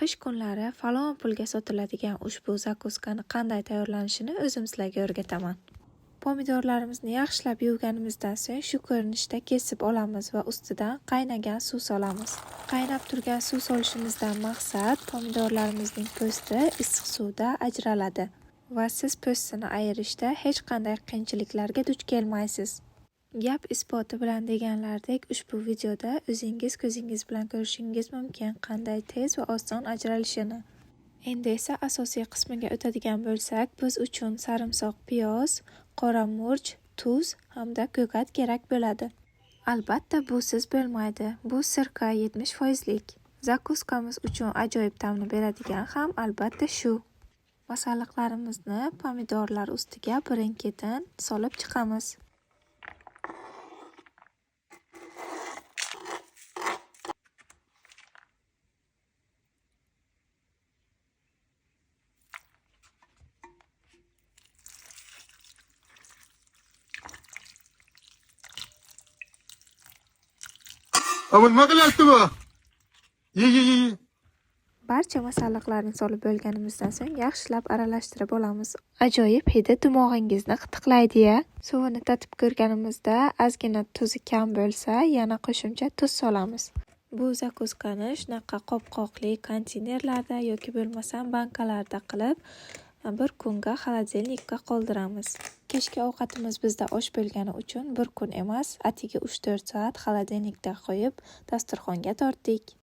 Qish kunlari falon pulga sotiladigan ushbu zakuskani qanday tayyorlanishini o'zim sizlarga o'rgataman. Pomidorlarimizni yaxshilab yuvganimizdan so'ng shu ko'rinishda kesib olamiz va ustidan qaynagan suv solamiz. Qaynab turgan suv solishimizdan maqsad pomidorlarimizning po'sti issiq suvda ajraladi va siz po'stini ayirishda hech qanday qiyinchiliklarga duch kelmaysiz. Gap isboti bilan deganlardek ushbu videoda o'zingiz ko'zingiz bilan ko'rishingiz mumkin qanday tez va oson ajralishini. Endi esa asosiy qismiga o'tadigan bo'lsak, biz uchun sarimsoq, piyoz, qora murch, tuz hamda ko'kat kerak bo'ladi. Albatta busiz bo'lmaydi. Bu sirka 70%lik. Zakuskamiz uchun ajoyib ta'mni beradigan ham albatta shu. Masalliqlarimizni pomidorlar ustiga birin-ketin solib chiqamiz. Ama nima qilyapti bu? Ye. Barcha masalliqlarni solib bo'lganimizdan so'ng yaxshilab aralashtirib olamiz. Ajoyib hidi dimog'ingizni qitiqlaydi-ya. Suvini tatib ko'rganimizda ozgina tuzi kam bo'lsa, yana qo'shimcha tuz solamiz. Bu zakuskani shunaqa qopqoqli konteynerlarda yoki bo'lmasam bankalarda qilib bir kunga xolodilnikka qoldiramiz. Kechki ovqatimiz bizda osh bo'lgani uchun bir kun emas, atigi 3-4 soat xolodilnikda qo'yib dasturxonga tortdik.